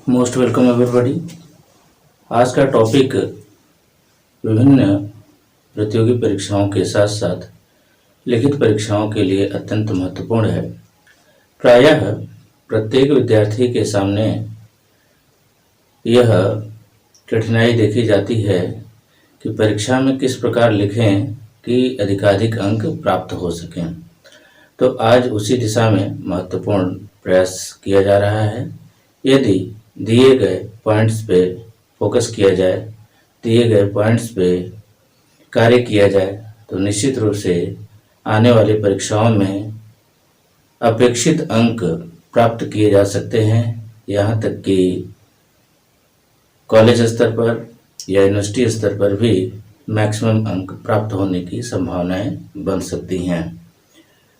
Most welcome everybody. आज का topic विभिन्न प्रतियोगी परीक्षाओं के साथ साथ लिखित परीक्षाओं के लिए अत्यंत महत्वपूर्ण है। प्रायः प्रत्येक विद्यार्थी के सामने यह कठिनाई देखी जाती है कि परीक्षा में किस प्रकार लिखें कि अधिकाधिक अंक प्राप्त हो सकें। तो आज उसी दिशा में महत्वपूर्ण प्रयास किया जा रहा है। यदि दिए गए पॉइंट्स पे फोकस किया जाए, दिए गए पॉइंट्स पे कार्य किया जाए तो निश्चित रूप से आने वाली परीक्षाओं में अपेक्षित अंक प्राप्त किए जा सकते हैं। यहाँ तक कि कॉलेज स्तर पर या यूनिवर्सिटी स्तर पर भी मैक्सिमम अंक प्राप्त होने की संभावनाएं बन सकती हैं।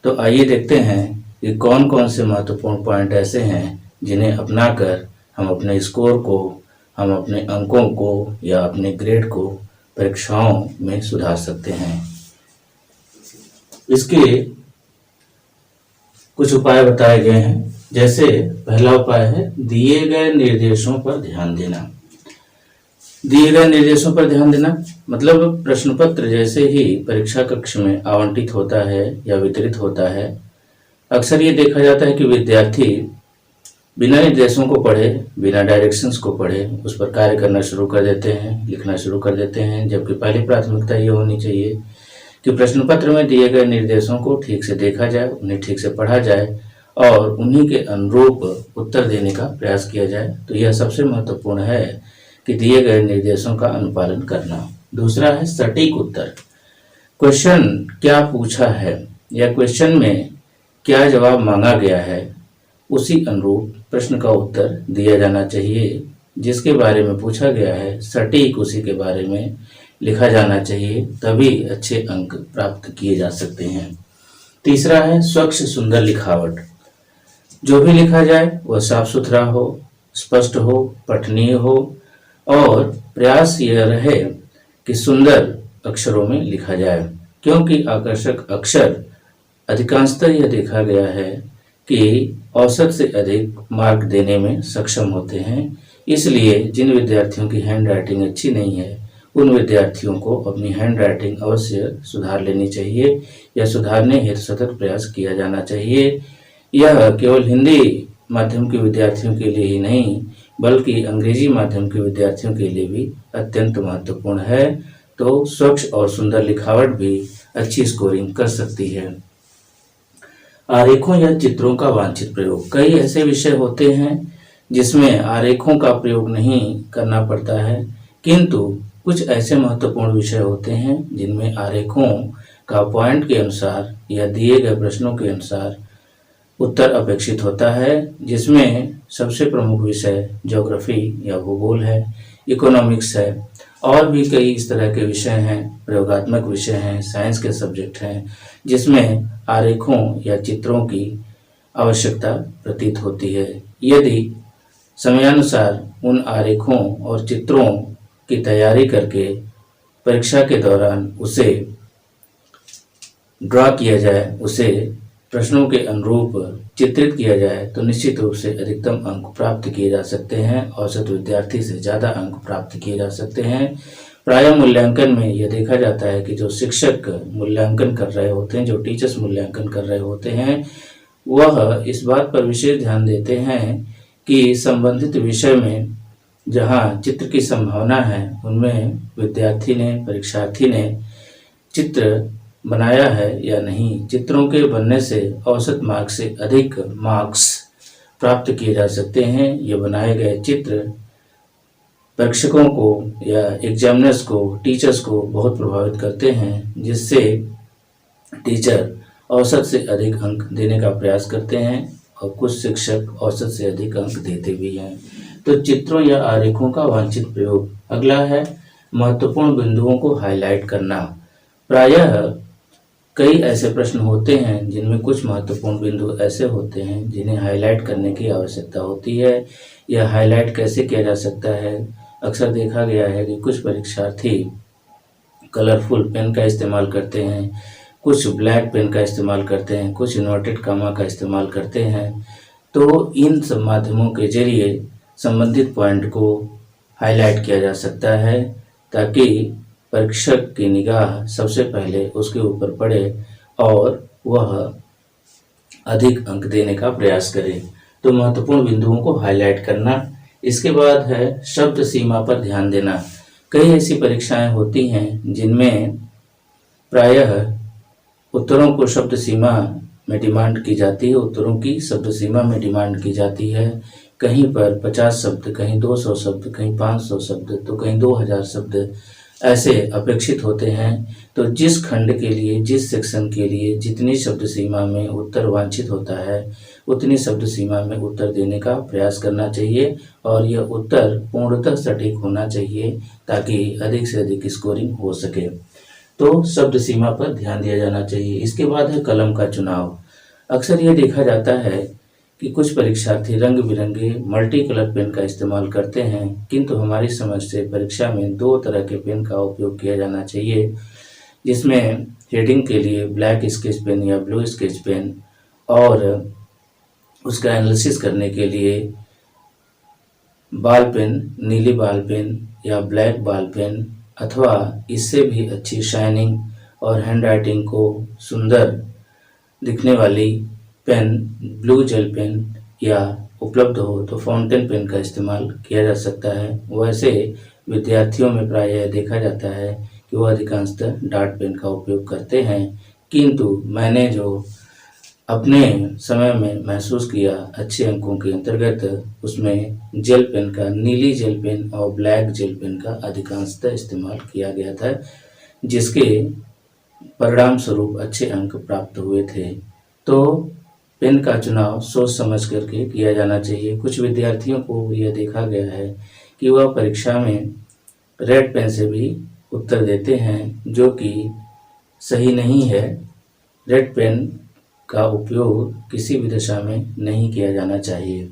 तो आइए देखते हैं कि कौन कौन से महत्वपूर्ण पॉइंट ऐसे हैं जिन्हें अपनाकर हम अपने स्कोर को, हम अपने अंकों को या अपने ग्रेड को परीक्षाओं में सुधार सकते हैं। इसके कुछ उपाय बताए गए हैं। जैसे पहला उपाय है दिए गए निर्देशों पर ध्यान देना। दिए गए निर्देशों पर ध्यान देना मतलब प्रश्न पत्र जैसे ही परीक्षा कक्ष में आवंटित होता है या वितरित होता है, अक्सर ये देखा जाता है कि विद्यार्थी बिना निर्देशों को पढ़े, बिना डायरेक्शंस को पढ़े उस पर कार्य करना शुरू कर देते हैं, लिखना शुरू कर देते हैं। जबकि पहली प्राथमिकता ये होनी चाहिए कि प्रश्न पत्र में दिए गए निर्देशों को ठीक से देखा जाए, उन्हें ठीक से पढ़ा जाए और उन्हीं के अनुरूप उत्तर देने का प्रयास किया जाए। तो यह सबसे महत्वपूर्ण है कि दिए गए निर्देशों का अनुपालन करना। दूसरा है सटीक उत्तर। क्वेश्चन क्या पूछा है या क्वेश्चन में क्या जवाब मांगा गया है, उसी अनुरूप प्रश्न का उत्तर दिया जाना चाहिए। जिसके बारे में पूछा गया है सटीक उसी के बारे में लिखा जाना चाहिए, तभी अच्छे अंक प्राप्त किए जा सकते हैं। तीसरा है स्वच्छ सुंदर लिखावट। जो भी लिखा जाए वह साफ सुथरा हो, स्पष्ट हो, पठनीय हो और प्रयास यह रहे कि सुंदर अक्षरों में लिखा जाए, क्योंकि आकर्षक अक्षर अधिकांशतः यह देखा गया है कि औसत से अधिक मार्क देने में सक्षम होते हैं। इसलिए जिन विद्यार्थियों की हैंड राइटिंग अच्छी नहीं है उन विद्यार्थियों को अपनी हैंड राइटिंग अवश्य सुधार लेनी चाहिए या सुधारने हेतु सतत प्रयास किया जाना चाहिए। यह केवल हिंदी माध्यम के विद्यार्थियों के लिए ही नहीं बल्कि अंग्रेजी माध्यम के विद्यार्थियों के लिए भी अत्यंत महत्वपूर्ण है। तो स्वच्छ और सुंदर लिखावट भी अच्छी स्कोरिंग कर सकती है। आरेखों या चित्रों का वांछित प्रयोग। कई ऐसे विषय होते हैं जिसमें आरेखों का प्रयोग नहीं करना पड़ता है, किंतु कुछ ऐसे महत्वपूर्ण विषय होते हैं जिनमें आरेखों का पॉइंट के अनुसार या दिए गए प्रश्नों के अनुसार उत्तर अपेक्षित होता है। जिसमें सबसे प्रमुख विषय ज्योग्राफी या भूगोल है, इकोनॉमिक्स है और भी कई इस तरह के विषय हैं, प्रयोगात्मक विषय हैं, साइंस के सब्जेक्ट हैं जिसमें आरेखों या चित्रों की आवश्यकता प्रतीत होती है। यदि समयानुसार उन आरेखों और चित्रों की तैयारी करके परीक्षा के दौरान उसे ड्रा किया जाए, उसे प्रश्नों के अनुरूप चित्रित किया जाए तो निश्चित रूप से अधिकतम अंक प्राप्त किए जा सकते हैं। औसत विद्यार्थी से ज़्यादा अंक प्राप्त किए जा सकते हैं। प्रायः मूल्यांकन में यह देखा जाता है कि जो शिक्षक मूल्यांकन कर रहे होते हैं, जो टीचर्स मूल्यांकन कर रहे होते हैं, वह इस बात पर विशेष ध्यान देते हैं कि संबंधित विषय में जहाँ चित्र की संभावना है उनमें विद्यार्थी ने, परीक्षार्थी ने चित्र बनाया है या नहीं। चित्रों के बनने से औसत मार्क्स से अधिक मार्क्स प्राप्त किए जा सकते हैं। ये बनाए गए चित्र परीक्षकों को या एग्जामिनर्स को, टीचर्स को बहुत प्रभावित करते हैं, जिससे टीचर औसत से अधिक अंक देने का प्रयास करते हैं और कुछ शिक्षक औसत से अधिक अंक देते भी हैं। तो चित्रों या आरेखों का वांछित प्रयोग। अगला है महत्वपूर्ण बिंदुओं को हाईलाइट करना। प्रायः कई ऐसे प्रश्न होते हैं जिनमें कुछ महत्वपूर्ण बिंदु ऐसे होते हैं जिन्हें हाईलाइट करने की आवश्यकता होती है। यह हाईलाइट कैसे किया जा सकता है? अक्सर देखा गया है कि कुछ परीक्षार्थी कलरफुल पेन का इस्तेमाल करते हैं, कुछ ब्लैक पेन का इस्तेमाल करते हैं, कुछ इन्वर्टेड कामा का इस्तेमाल करते हैं। तो इन सब माध्यमों के जरिए संबंधित पॉइंट को हाईलाइट किया जा सकता है, ताकि परीक्षक की निगाह सबसे पहले उसके ऊपर पड़े और वह अधिक अंक देने का प्रयास करे। तो महत्वपूर्ण बिंदुओं को हाईलाइट करना। इसके बाद है शब्द सीमा पर ध्यान देना। कई ऐसी परीक्षाएं होती हैं जिनमें प्रायः उत्तरों को शब्द सीमा में डिमांड की जाती है, उत्तरों की शब्द सीमा में डिमांड की जाती है। कहीं पर 50 शब्द, कहीं 200 शब्द, कहीं 500 शब्द, तो कहीं 2000 शब्द ऐसे अपेक्षित होते हैं। तो जिस खंड के लिए, जिस सेक्शन के लिए जितनी शब्द सीमा में उत्तर वांछित होता है, उतनी शब्द सीमा में उत्तर देने का प्रयास करना चाहिए और यह उत्तर पूर्णतः सटीक होना चाहिए, ताकि अधिक से अधिक स्कोरिंग हो सके। तो शब्द सीमा पर ध्यान दिया जाना चाहिए। इसके बाद है कलम का चुनाव। अक्सर ये देखा जाता है कि कुछ परीक्षार्थी रंग बिरंगे मल्टी कलर पेन का इस्तेमाल करते हैं, किंतु हमारी समझ से परीक्षा में 2 तरह के पेन का उपयोग किया जाना चाहिए, जिसमें हेडिंग के लिए ब्लैक स्केच पेन या ब्लू स्केच पेन, और उसका एनालिसिस करने के लिए बॉल पेन, नीली बॉल पेन या ब्लैक बॉल पेन, अथवा इससे भी अच्छी शाइनिंग और हैंडराइटिंग को सुंदर दिखने वाली पेन ब्लू जेल पेन या उपलब्ध हो तो फाउंटेन पेन का इस्तेमाल किया जा सकता है। वैसे विद्यार्थियों में प्रायः देखा जाता है कि वह अधिकांशतः डार्ट पेन का उपयोग करते हैं, किंतु मैंने जो अपने समय में महसूस किया अच्छे अंकों के अंतर्गत, उसमें जेल पेन का, नीली जेल पेन और ब्लैक जेल पेन का अधिकांशतः इस्तेमाल किया गया था, जिसके परिणाम स्वरूप अच्छे अंक प्राप्त हुए थे। तो पेन का चुनाव सोच समझ करके किया जाना चाहिए। कुछ विद्यार्थियों को यह देखा गया है कि वह परीक्षा में रेड पेन से भी उत्तर देते हैं, जो कि सही नहीं है। रेड पेन का उपयोग किसी भी दशा में नहीं किया जाना चाहिए।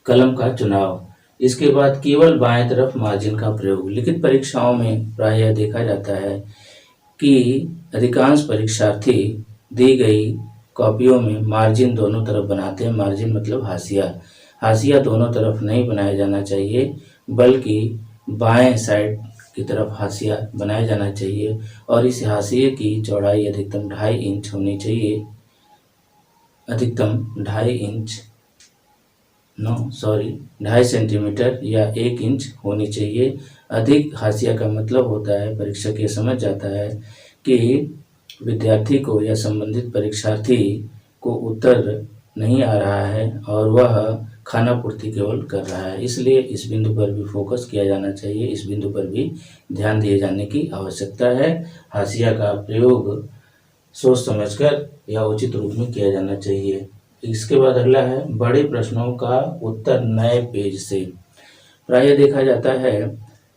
कलम का चुनाव। इसके बाद केवल बाएं तरफ मार्जिन का प्रयोग। लिखित परीक्षाओं में प्रायः देखा जाता है कि अधिकांश परीक्षार्थी दी गई कॉपियों में मार्जिन दोनों तरफ बनाते हैं। मार्जिन मतलब हाशिया। हाशिया दोनों तरफ नहीं बनाया जाना चाहिए, बल्कि बाएं साइड की तरफ हाशिया बनाया जाना चाहिए, और इस हाशिए की चौड़ाई अधिकतम 2.5 इंच होनी चाहिए। अधिकतम 2.5 इंच, 2.5 सेंटीमीटर या 1 इंच होनी चाहिए। अधिक हाशिया का मतलब होता है, परीक्षक ये समझ जाता है कि विद्यार्थी को या संबंधित परीक्षार्थी को उत्तर नहीं आ रहा है और वह खाना पूर्ति केवल कर रहा है। इसलिए इस बिंदु पर भी फोकस किया जाना चाहिए, इस बिंदु पर भी ध्यान दिए जाने की आवश्यकता है। हाशिया का प्रयोग सोच समझकर या उचित रूप में किया जाना चाहिए। इसके बाद अगला है बड़े प्रश्नों का उत्तर नए पेज से। प्रायः देखा जाता है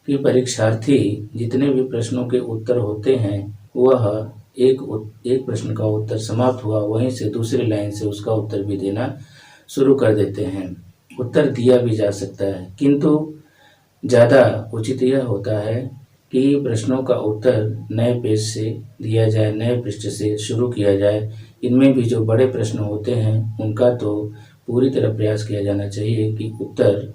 कि परीक्षार्थी जितने भी प्रश्नों के उत्तर होते हैं, वह एक प्रश्न का उत्तर समाप्त हुआ वहीं से दूसरी लाइन से उसका उत्तर भी देना शुरू कर देते हैं। उत्तर दिया भी जा सकता है, किंतु ज़्यादा उचित यह होता है कि प्रश्नों का उत्तर नए पेज से दिया जाए, नए पृष्ठ से शुरू किया जाए। इनमें भी जो बड़े प्रश्न होते हैं उनका तो पूरी तरह प्रयास किया जाना चाहिए कि उत्तर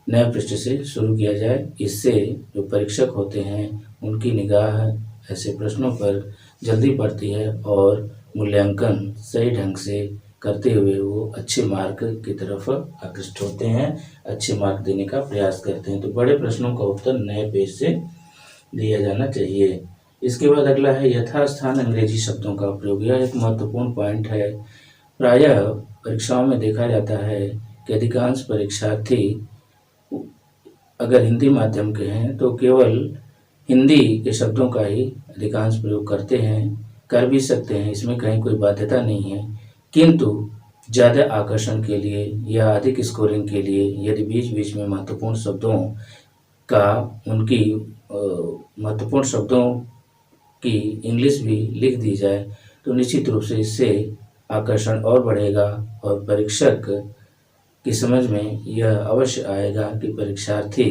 नए पृष्ठ से शुरू किया जाए। इससे जो परीक्षक होते हैं उनकी निगाह ऐसे प्रश्नों पर जल्दी पड़ती है और मूल्यांकन सही ढंग से करते हुए वो अच्छे मार्क की तरफ आकृष्ट होते हैं, अच्छे मार्क देने का प्रयास करते हैं। तो बड़े प्रश्नों का उत्तर नए पेज से दिया जाना चाहिए। इसके बाद अगला है यथास्थान अंग्रेजी शब्दों का प्रयोग। यह एक महत्वपूर्ण पॉइंट है। प्रायः परीक्षाओं में देखा जाता है कि अधिकांश परीक्षार्थी अगर हिंदी माध्यम के हैं तो केवल हिंदी के शब्दों का ही अधिकांश प्रयोग करते हैं, कर भी सकते हैं, इसमें कहीं कोई बाध्यता नहीं है। किंतु ज़्यादा आकर्षण के लिए या अधिक स्कोरिंग के लिए यदि बीच बीच में महत्वपूर्ण शब्दों का, उनकी महत्वपूर्ण शब्दों की इंग्लिश भी लिख दी जाए तो निश्चित रूप से इससे आकर्षण और बढ़ेगा और परीक्षक की समझ में यह अवश्य आएगा कि परीक्षार्थी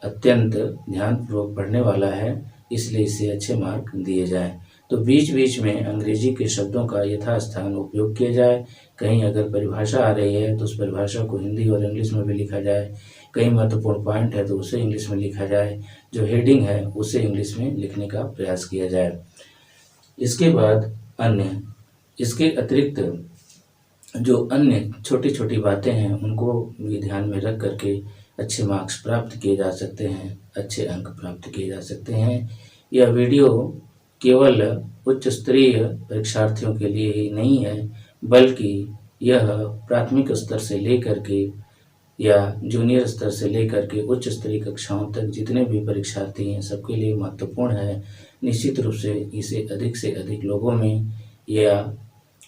अत्यंत ध्यानपूर्वक पढ़ने वाला है, इसलिए इसे अच्छे मार्क दिए जाएं। तो बीच बीच में अंग्रेजी के शब्दों का यथास्थान उपयोग किया जाए। कहीं अगर परिभाषा आ रही है तो उस परिभाषा को हिंदी और इंग्लिश में भी लिखा जाए। कहीं महत्वपूर्ण पॉइंट है तो उसे इंग्लिश में लिखा जाए। जो हेडिंग है उसे इंग्लिश में लिखने का प्रयास किया जाए। इसके बाद अन्य, इसके अतिरिक्त जो अन्य छोटी छोटी बातें हैं उनको भी ध्यान में रख करके अच्छे मार्क्स प्राप्त किए जा सकते हैं, अच्छे अंक प्राप्त किए जा सकते हैं। यह वीडियो केवल उच्च स्तरीय परीक्षार्थियों के लिए ही नहीं है, बल्कि यह प्राथमिक स्तर से लेकर के या जूनियर स्तर से लेकर के उच्च स्तरीय कक्षाओं तक जितने भी परीक्षार्थी हैं सबके लिए महत्वपूर्ण है। निश्चित रूप से इसे अधिक से अधिक लोगों में या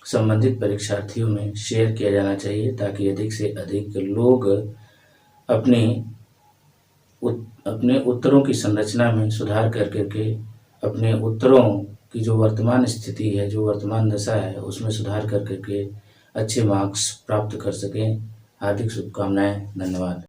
संबंधित परीक्षार्थियों में शेयर किया जाना चाहिए, ताकि अधिक से अधिक लोग अपने उत्तरों की संरचना में सुधार कर करके अपने उत्तरों की जो वर्तमान स्थिति है, जो वर्तमान दशा है, उसमें सुधार कर करके अच्छे मार्क्स प्राप्त कर सकें। हार्दिक शुभकामनाएं। धन्यवाद।